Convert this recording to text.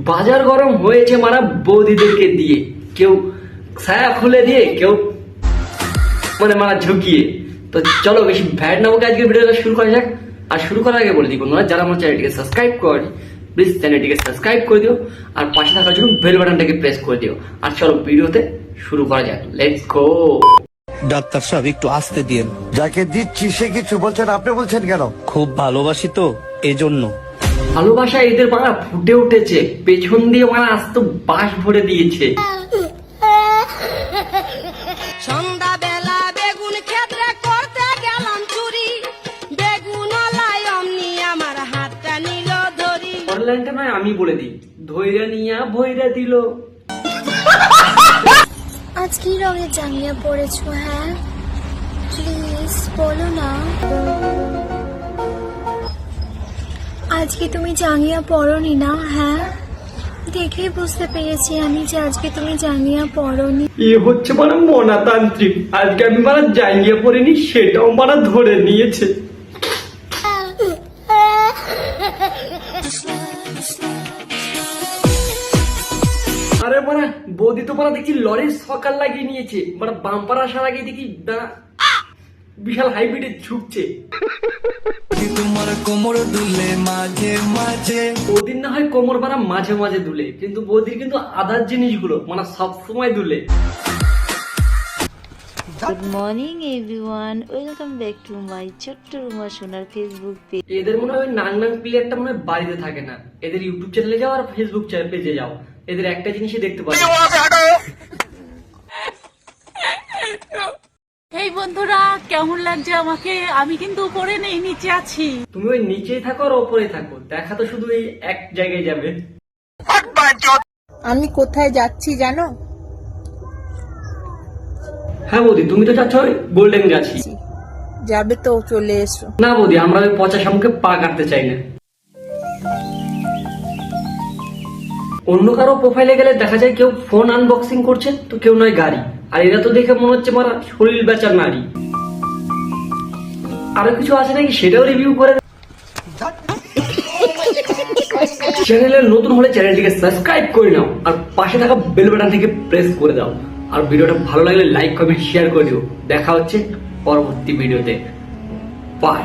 বাজার গরম হয়েছে মারা বৌদিদেরকে দিয়ে, কেউ ছায়া খুলে দিয়ে, কেউ মানে মারা ঝুঁকিয়ে। তো চলো বেশি ভ্যাট না বকে আজকে ভিডিওটা শুরু করা যাক। আর শুরু করার আগে বলে দিই, বন্ধুরা যারা আমার চ্যানেলটিকে সাবস্ক্রাইব করেনি প্লিজ চ্যানেলটিকে সাবস্ক্রাইব করে দিও, আর পাশে থাকার জন্য বেল বাটনটাকে প্রেস করে দিও। আর চলো ভিডিওতে শুরু করা যাক, লেটস গো। ডাক্তার সাহেব একটু আসতে দিন। যাকে দিচ্ছি সে কিছু বলছেন, আপনি বলছেন কেন? খুব ভালোবাসি তো এই জন্য। ভালোবাসা এদের মারা ফুটে উঠেছে, পেছন দিয়ে মারা আস্ত বাঁশ ভরে দিয়েছে। সন্ধ্যাবেলা বেগুন ক্ষেত্রে করতে গেলাম চুরি, বেগুন লাই অমনি আমার হাতটা নিল ধরি। অনলাইনটা নয় আমি বলে দিই, ধৈর্য নিয়া ভৈরা দিল। আজ কি রঙের জাঙ্গিয়া পরেছো? হ্যাঁ প্লিজ বলো না। আজকে তুমি জাঙ্গিয়া পরোনি না? হ্যাঁ দেখেই বুঝতে পেরেছি আমি যে আজকে তুমি জাঙ্গিয়া পরোনি। এ হচ্ছে মানে মনাতান্ত্রিক, আজকে আমি মারা জাঙ্গিয়া পরিনি সেটাও মারা ধরে নিয়েছে। আরে মারা বৌদি তো মারা দেখছি লরির সকাল লাগিয়ে নিয়েছে, মারা বাম্পার আসার আগে দেখি বিশাল হাইব্রিডে ঝুঁকছে। তোমার কোমর দুলে মাঝে মাঝে। বৌদির না হয় কোমর মারা মাঝে মাঝে দুলে, কিন্তু বৌদির কিন্তু আদার জিনিসগুলো মানে সবসময় দুলে। Good morning everyone, welcome back to my ছোট্ট রুমা সোনার ফেসবুক পেজ। এদের মনে হয় নাং নাং প্লেয়ারটা মনে হয় বাড়িতে থাকে না, এদের ইউটিউব চ্যানেলে যাও আর ফেসবুক পেজে যাও, এদের একটা জিনিসই দেখতে পাবে। এই বন্ধুরা কেমন লাগছে আমাকে? আমি কিন্তু উপরে নেই, নিচে আছি। তুমি ওই নিচেই থাকো আর ওপরে থাকো, দেখা তো শুধু এই এক জায়গায় যাবে। আমি কোথায় যাচ্ছি জানো? হ্যাঁ বৌদি, তুমি তো যাচ্ছ ওই গোল্ডেন গাছি। যাবে তো, চলে এসো। না বৌদি, আমরা ওই পচা শামুকে পা কাটতে চাই না। অন্য কারো প্রোফাইলে গেলে দেখা যায় কেউ ফোন আনবক্সিং করছে, তো কেউ নয় গাড়ি, আর এরা তো দেখে মনে হচ্ছে মারা শরীর বেচার নারী। আরো কিছু আছে নাকি সেটাও রিভিউ করে। চ্যানেলে নতুন হলে চ্যানেলটিকে সাবস্ক্রাইব করে নাও, আর পাশে থাকা বেল বাটনটিকে প্রেস করে দাও। আর ভিডিওটা ভালো লাগলে লাইক কমেন্ট শেয়ার করে দিও। দেখা হচ্ছে পরবর্তী ভিডিওতে, বাই।